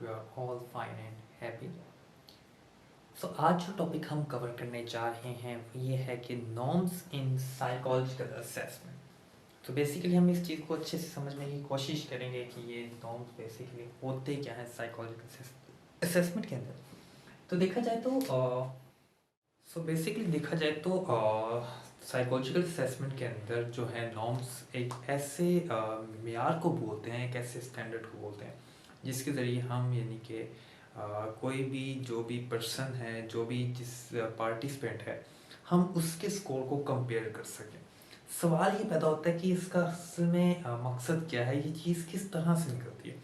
we are all fine and happy. सो आज जो topic हम कवर करने जा रहे हैं वो ये है कि नॉर्म्स इन साइकोलॉजिकल असेसमेंट। तो बेसिकली हम इस चीज़ को अच्छे से समझने की कोशिश करेंगे कि ये नॉर्म्स बेसिकली होते क्या हैं साइकोलॉजिकल असेसमेंट के अंदर। तो देखा जाए तो बेसिकली देखा जाए तो साइकोलॉजिकल असेसमेंट के अंदर जो है नॉर्म्स एक ऐसे मेयार को बोलते हैं, एक ऐसे स्टैंडर्ड को बोलते हैं जिसके ज़रिए हम यानी कि कोई भी जो भी पर्सन है, जो भी जिस पार्टिसिपेंट है, हम उसके स्कोर को कंपेयर कर सकें। सवाल ये पैदा होता है कि इसका असल में मकसद क्या है, ये चीज़ किस तरह से निकलती है।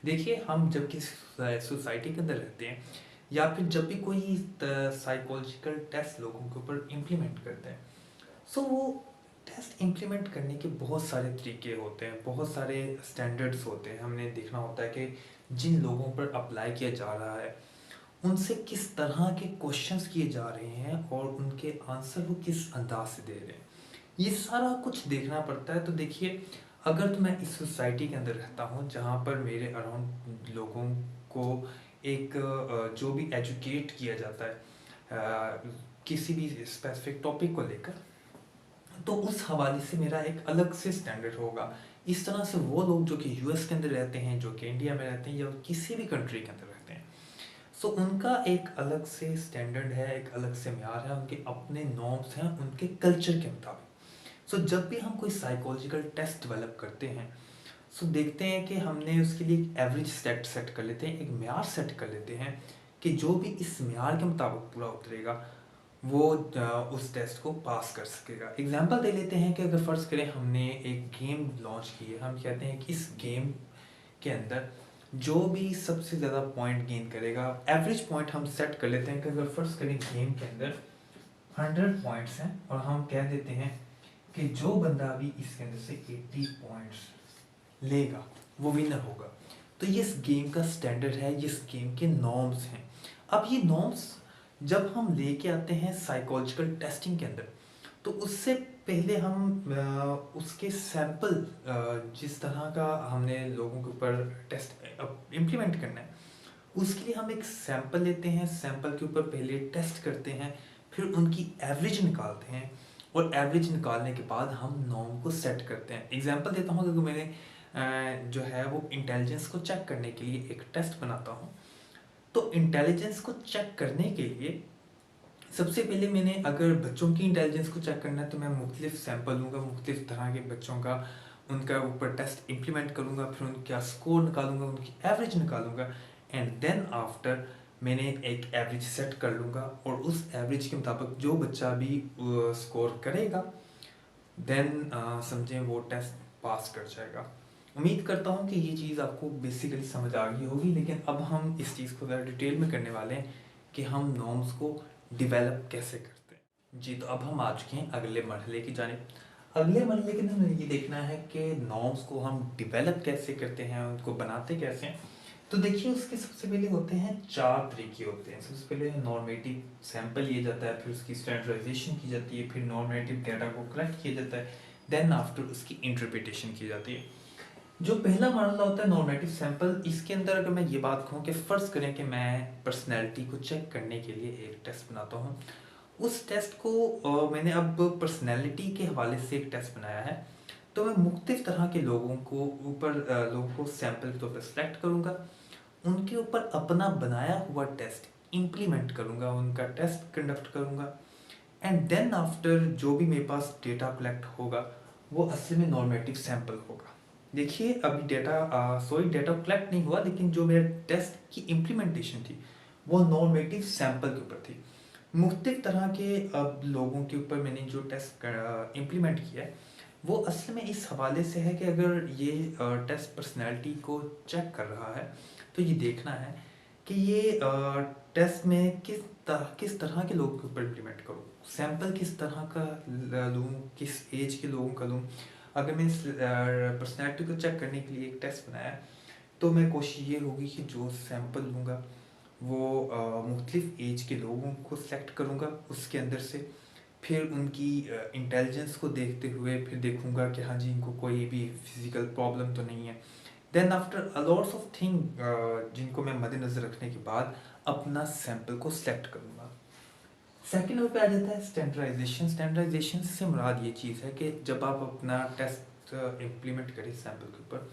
देखिए, हम जब किसी सोसाइटी के अंदर रहते हैं या फिर जब भी कोई साइकोलॉजिकल टेस्ट लोगों के ऊपर इम्प्लीमेंट करते हैं, सो वो टेस्ट इम्प्लीमेंट करने के बहुत सारे तरीके होते हैं, बहुत सारे स्टैंडर्ड्स होते हैं। हमने देखना होता है कि जिन लोगों पर अप्लाई किया जा रहा है उनसे किस तरह के क्वेश्चंस किए जा रहे हैं और उनके आंसर वो किस अंदाज से दे रहे हैं, ये सारा कुछ देखना पड़ता है। तो देखिए, अगर तो मैं इस सोसाइटी के अंदर रहता हूँ जहाँ पर मेरे अराउंड लोगों को एक जो भी एजुकेट किया जाता है किसी भी स्पेसिफिक टॉपिक को लेकर, तो उस हवाले से मेरा एक अलग से स्टैंडर्ड होगा। इस तरह से वो लोग जो कि यूएस के अंदर रहते हैं, जो कि इंडिया में रहते हैं या किसी भी कंट्री के अंदर रहते हैं, सो उनका एक अलग से स्टैंडर्ड है, एक अलग से म्यार है, उनके अपने नॉर्म्स हैं उनके कल्चर के मुताबिक। सो जब भी हम कोई साइकोलॉजिकल टेस्ट डेवलप करते हैं, सो देखते हैं कि हमने उसके लिए एक एवरेज सेट कर लेते हैं, एक म्यार सेट कर लेते हैं कि जो भी इस म्यार के मुताबिक पूरा उतरेगा वो उस टेस्ट को पास कर सकेगा। एग्जाम्पल दे लेते हैं कि अगर फ़र्ज़ करें हमने एक गेम लॉन्च की है, हम कहते हैं कि इस गेम के अंदर जो भी सबसे ज़्यादा पॉइंट गेन करेगा, एवरेज पॉइंट हम सेट कर लेते हैं कि अगर फ़र्ज़ करें गेम के अंदर 100 पॉइंट्स हैं और हम कह देते हैं कि जो बंदा भी इसके अंदर से 80 पॉइंट्स लेगा वो विनर होगा। तो ये इस गेम का स्टैंडर्ड है, ये इस गेम के नॉर्म्स हैं। अब ये नॉर्म्स जब हम लेके आते हैं साइकोलॉजिकल टेस्टिंग के अंदर, तो उससे पहले हम उसके सैंपल जिस तरह का हमने लोगों के ऊपर टेस्ट इम्प्लीमेंट करना है, उसके लिए हम एक सैंपल लेते हैं, सैंपल के ऊपर पहले टेस्ट करते हैं, फिर उनकी एवरेज निकालते हैं और एवरेज निकालने के बाद हम नॉर्म को सेट करते हैं। एग्जांपल देता हूँ, अगर मैंने जो है वो इंटेलिजेंस को चेक करने के लिए एक टेस्ट बनाता हूँ, तो इंटेलिजेंस को चेक करने के लिए सबसे पहले मैंने, अगर बच्चों की इंटेलिजेंस को चेक करना है तो मैं मुख्तलिफ सैंपल लूँगा, मुख्तलिफ तरह के बच्चों का उनका ऊपर टेस्ट इम्प्लीमेंट करूँगा, फिर उनका स्कोर निकालूंगा, उनकी एवरेज निकालूंगा, एंड देन आफ्टर मैंने एक एवरेज सेट कर लूँगा और उस एवरेज के मुताबिक जो बच्चा भी स्कोर करेगा देन समझें वो टेस्ट पास कर जाएगा। उम्मीद करता हूँ कि ये चीज़ आपको बेसिकली समझ आ गई होगी, लेकिन अब हम इस चीज़ को ज़रा डिटेल में करने वाले हैं कि हम नॉर्म्स को डेवलप कैसे करते हैं। जी, तो अब हम आ चुके हैं अगले मरहले की जानिब। अगले मरहले के अंदर ये देखना है कि नॉर्म्स को हम डेवलप कैसे करते हैं, उनको बनाते कैसे हैं। तो देखिए, उसके सबसे पहले होते हैं 4 तरीके होते हैं। सबसे पहले नॉर्मेटिव सैंपल लिया जाता है, फिर उसकी स्टैंडर्डाइजेशन की जाती है, फिर नॉर्मेटिव डाटा को कलेक्ट किया जाता है, देन आफ्टर उसकी इंटरप्रिटेशन की जाती है। जो पहला मरहला होता है नॉर्मेटिव सैंपल, इसके अंदर अगर मैं ये बात कहूँ कि फ़र्ज़ करें कि मैं पर्सनैलिटी को चेक करने के लिए एक टेस्ट बनाता हूँ, उस टेस्ट को मैंने अब पर्सनैलिटी के हवाले से एक टेस्ट बनाया है, तो मैं मुख्तलिफ तरह के लोगों को सैंपल के तौर पर सिलेक्ट करूँगा, उनके ऊपर अपना बनाया हुआ टेस्ट इम्प्लीमेंट करूँगा, उनका टेस्ट कंडक्ट करूँगा, एंड देन आफ्टर जो भी मेरे पास डेटा कलेक्ट होगा वो असल में नॉर्मेटिव सैंपल होगा। देखिए, अभी डेटा कलेक्ट नहीं हुआ, लेकिन जो मेरे टेस्ट की इम्प्लीमेंटेशन थी वो नॉर्मेटिव सैंपल के ऊपर थी। मुख्तलिफ तरह के अब लोगों के ऊपर मैंने जो टेस्ट इम्प्लीमेंट किया है वो असल में इस हवाले से है कि अगर ये टेस्ट पर्सनैलिटी को चेक कर रहा है तो ये देखना है कि ये टेस्ट में किस तरह के लोगों के ऊपर इम्प्लीमेंट करूँ, सैंपल किस तरह का लूँ, किस एज के लोगों का लूँ। अगर मैं पर्सनैलिटी को चेक करने के लिए एक टेस्ट बनाया तो मैं कोशिश ये होगी कि जो सैंपल लूँगा वो मुख्तलिफ एज के लोगों को सेलेक्ट करूँगा उसके अंदर से, फिर उनकी इंटेलिजेंस को देखते हुए फिर देखूँगा कि हाँ जी, इनको कोई भी फिज़िकल प्रॉब्लम तो नहीं है, then after a lots of thing जिनको मैं मद्देनज़र रखने के बाद अपना सैंपल को सिलेक्ट करूँगा। सेकेंड नंबर पे आ जाता है स्टैंडर्डाइजेशन। स्टैंडर्डाइजेशन से मुराद ये चीज़ है कि जब आप अपना टेस्ट इम्प्लीमेंट करें सैंपल के ऊपर,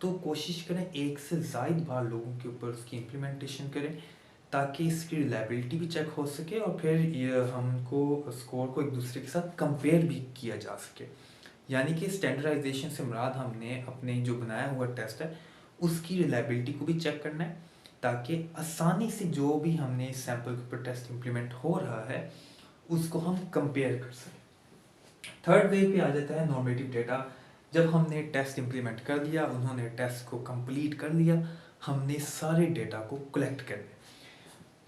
तो कोशिश करें एक से ज़ायद बार लोगों के ऊपर उसकी इम्प्लीमेंटेशन करें, ताकि इसकी रिलायबिलिटी भी चेक हो सके और फिर ये हमको स्कोर को एक दूसरे के साथ कंपेयर भी किया जा सके। यानी कि स्टैंडर्डाइजेशन से मुराद हमने अपने जो बनाया हुआ टेस्ट है उसकी रिलायबिलिटी को भी चेक करना है, ताकि आसानी से जो भी हमने इस सैंपल के ऊपर टेस्ट इम्प्लीमेंट हो रहा है उसको हम कंपेयर कर सकें। थर्ड वे पे आ जाता है नॉर्मेटिव डेटा। जब हमने टेस्ट इम्प्लीमेंट कर दिया, उन्होंने टेस्ट को कंप्लीट कर लिया, हमने सारे डेटा को कलेक्ट कर लिया।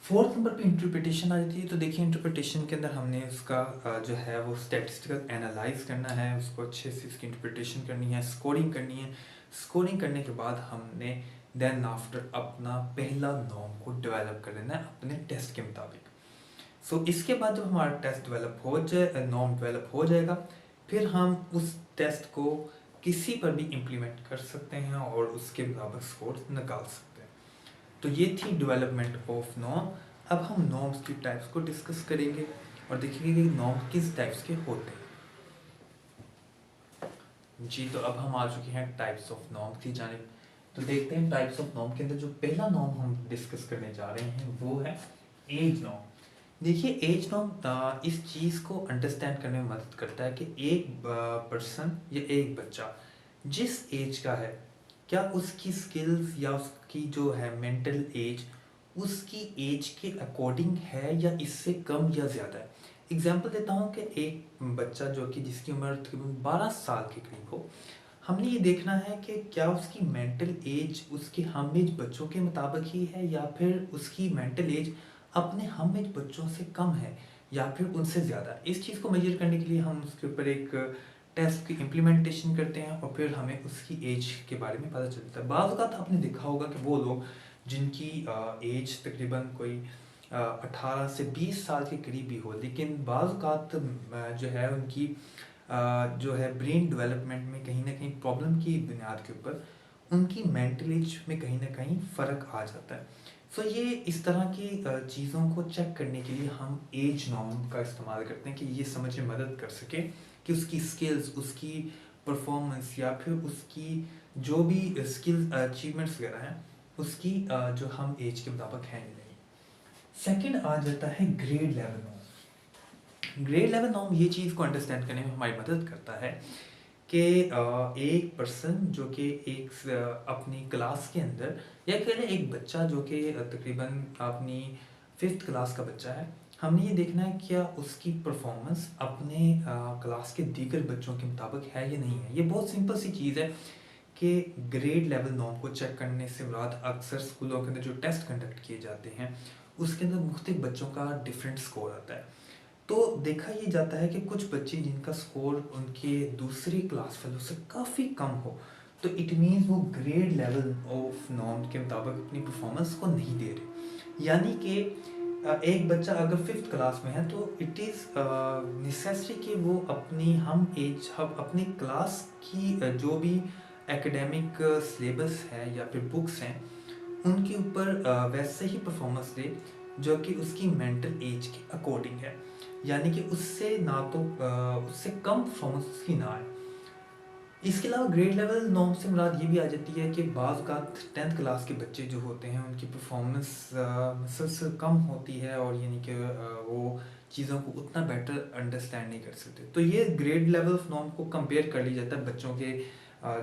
फोर्थ नंबर पे इंटरप्रिटेशन आ जाती है। तो देखिए इंटरप्रिटेशन के अंदर हमने उसका जो है वो स्टैटिस्टिकल एनालाइज करना है, उसको अच्छे से इसकी इंटरप्रिटेशन करनी है, स्कोरिंग करनी है। स्कोरिंग करने के बाद हमने देन आफ्टर अपना पहला नॉर्म को डेवलप कर लेना है अपने टेस्ट के मुताबिक। सो इसके बाद जब हमारा टेस्ट डेवलप हो जाए, नॉर्म डेवलप हो जाएगा, फिर हम उस टेस्ट को किसी पर भी इम्प्लीमेंट कर सकते हैं और उसके मुताबिक स्कोर निकाल सकते हैं। तो ये थी डेवलपमेंट ऑफ नॉर्म। अब हम नॉर्म्स की टाइप्स को डिस्कस करेंगे और देखेंगे कि नॉर्म किस टाइप्स के होते हैं। जी, तो अब हम आ चुके हैं टाइप्स ऑफ नॉर्म की जानिब। तो देखते हैं टाइप्स ऑफ नॉर्म के अंदर जो पहला नॉर्म हम डिस्कस करने जा रहे हैं वो है एज नॉर्म। देखिए एज नॉर्म इस चीज़ को अंडरस्टैंड करने में मदद करता है कि एक पर्सन या एक बच्चा जिस एज का है, क्या उसकी स्किल्स या उसकी जो है मेंटल एज उसकी एज के अकॉर्डिंग है या इससे कम या ज़्यादा है। एग्जाम्पल देता हूँ कि एक बच्चा जो कि जिसकी उम्र तकरीबन 12 साल के करीब हो, हमने ये देखना है कि क्या उसकी मेंटल एज उसके हम एज बच्चों के मुताबिक ही है या फिर उसकी मेंटल एज अपने हम एज बच्चों से कम है या फिर उनसे ज़्यादा। इस चीज़ को मेजर करने के लिए हम उसके ऊपर एक टेस्ट की इम्प्लीमेंटेशन करते हैं और फिर हमें उसकी एज के बारे में पता चलता है। बाज़ औक़ात आपने देखा होगा कि वो लोग जिनकी एज तकरीबन कोई 18 से 20 साल के करीब भी हो, लेकिन बाज़ औक़ात जो है उनकी जो है ब्रेन डेवलपमेंट में कहीं ना कहीं प्रॉब्लम की बुनियाद के ऊपर उनकी मेंटल एज में कहीं ना कहीं फ़र्क आ जाता है। सो ये इस तरह की चीज़ों को चेक करने के लिए हम एज नॉर्म का इस्तेमाल करते हैं कि ये समझ में मदद कर सके कि उसकी स्किल्स, उसकी परफॉर्मेंस या फिर उसकी जो भी स्किल्स अचीवमेंट्स वगैरह हैं उसकी जो हम एज के मुताबिक हैं या नहीं। सेकंड आ जाता है grade level norm. Grade level norm ये चीज़ को अंडरस्टैंड करने में हमारी मदद करता है कि एक पर्सन जो कि एक अपनी क्लास के अंदर या कह लें एक बच्चा जो कि तकरीबन अपनी 5th क्लास का बच्चा है, हमने ये देखना है क्या उसकी परफॉर्मेंस अपने क्लास के दीगर बच्चों के मुताबिक है या नहीं है। ये बहुत सिंपल सी चीज़ है कि ग्रेड लेवल नॉर्म को चेक करने से मुराद अक्सर स्कूलों के अंदर जो टेस्ट कंडक्ट किए जाते हैं उसके अंदर मुख्तलिफ बच्चों का डिफरेंट स्कोर आता है। तो देखा ये जाता है कि कुछ बच्चे जिनका स्कोर उनके दूसरी क्लास फेलो से काफ़ी कम हो, तो इट मीन्स वो ग्रेड लेवल ऑफ नॉर्म के मुताबिक अपनी परफॉर्मेंस को नहीं दे रहे। यानी कि एक बच्चा अगर 5th क्लास में है तो इट इज़ नेसेसरी कि वो अपनी हम एज हम अपनी क्लास की जो भी एकेडमिक सिलेबस है या फिर बुक्स हैं उनके ऊपर वैसे ही परफॉर्मेंस दे जो कि उसकी मेंटल एज के अकॉर्डिंग है। यानी कि उससे ना तो उससे कम परफॉर्मेंस उसकी ना आए। इसके अलावा ग्रेड लेवल नॉर्म से मुराद ये भी आ जाती है कि बाज़ औक़ात 10th क्लास के बच्चे जो होते हैं उनकी परफॉर्मेंस सबसे कम होती है और यानी कि वो चीज़ों को उतना बेटर अंडरस्टैंड नहीं कर सकते। तो ये ग्रेड लेवल नॉर्म को कंपेयर कर लिया जाता है बच्चों के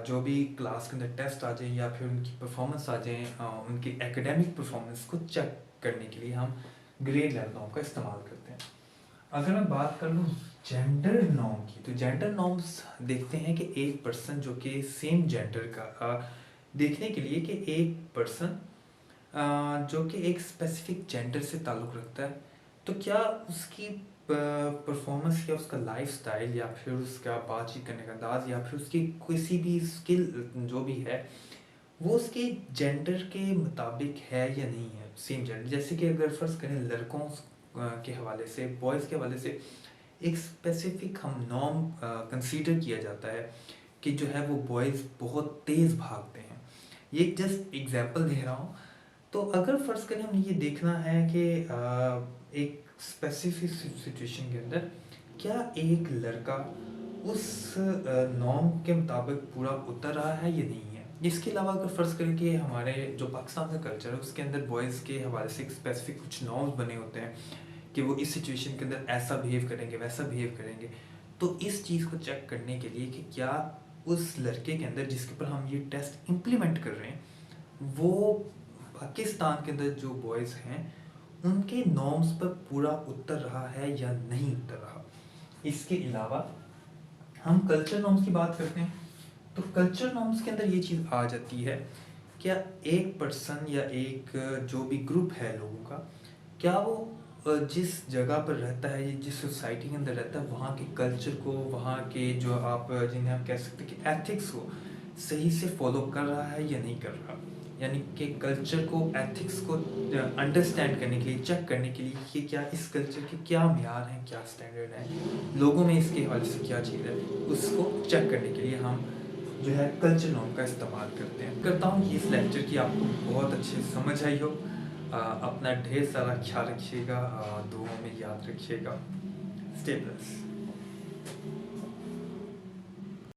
जो भी क्लास के अंदर टेस्ट आ जाए या फिर उनकी परफॉर्मेंस आ जाए, उनकी एकेडमिक परफॉर्मेंस को चेक करने के लिए हम ग्रेड लेवल नॉर्म का इस्तेमाल करते हैं। अगर मैं बात कर लूँ जेंडर नॉर्म की, तो जेंडर नॉर्म्स देखते हैं कि एक पर्सन जो कि सेम जेंडर का देखने के लिए कि एक पर्सन जो कि एक स्पेसिफिक जेंडर से ताल्लुक़ रखता है, तो क्या उसकी परफॉर्मेंस या उसका लाइफस्टाइल या फिर उसका बातचीत करने का अंदाज या फिर उसकी किसी भी स्किल जो भी है वो उसके जेंडर के मुताबिक है या नहीं है, सेम जेंडर। जैसे कि अगर फर्ज करें लड़कों के हवाले से, बॉयज़ के हवाले से एक स्पेसिफिक हम नॉर्म कंसीडर किया जाता है कि जो है वो बॉयज़ बहुत तेज़ भागते हैं। ये जस्ट एग्जांपल दे रहा हूँ। तो अगर फ़र्ज़ करें हमें ये देखना है कि एक स्पेसिफिक सिचुएशन के अंदर क्या एक लड़का उस नॉर्म के मुताबिक पूरा उतर रहा है या नहीं है। इसके अलावा अगर फ़र्ज़ करें कि हमारे जो पाकिस्तान का कल्चर है उसके अंदर बॉयज़ के हवाले से एक स्पेसिफिक कुछ नॉर्म्स बने होते हैं कि वो इस सिचुएशन के अंदर ऐसा बिहेव करेंगे, वैसा बिहेव करेंगे। तो इस चीज़ को चेक करने के लिए कि क्या उस लड़के के अंदर जिसके ऊपर हम ये टेस्ट इम्प्लीमेंट कर रहे हैं, वो पाकिस्तान के अंदर जो बॉयज़ हैं, उनके नॉर्म्स पर पूरा उतर रहा है या नहीं उतर रहा। इसके अलावा हम कल्चर नॉर्म्स की बात करते हैं, तो कल्चर नॉर्म्स के अंदर ये चीज़ आ जाती है, क्या एक पर्सन या एक जो भी ग्रुप है लोगों का, क्या वो जिस जगह पर रहता है या जिस सोसाइटी के अंदर रहता है वहाँ के कल्चर को, वहाँ के जो आप जिन्हें हम कह सकते हैं कि एथिक्स को सही से फॉलो कर रहा है या नहीं कर रहा। यानी कि कल्चर को, एथिक्स को अंडरस्टैंड करने के लिए, चेक करने के लिए कि क्या इस कल्चर के क्या म्यार हैं, क्या स्टैंडर्ड है, लोगों में इसके हवाले से क्या चीज़ है, उसको चेक करने के लिए हम जो है कल्चर नॉर्म का इस्तेमाल करते हैं। करता हूँ कि इस लेक्चर की आपको बहुत अच्छे से समझ आई हो। अपना ढेर सारा ख्याल रखिएगा, दुआओं में याद रखिएगा। Stay blessed.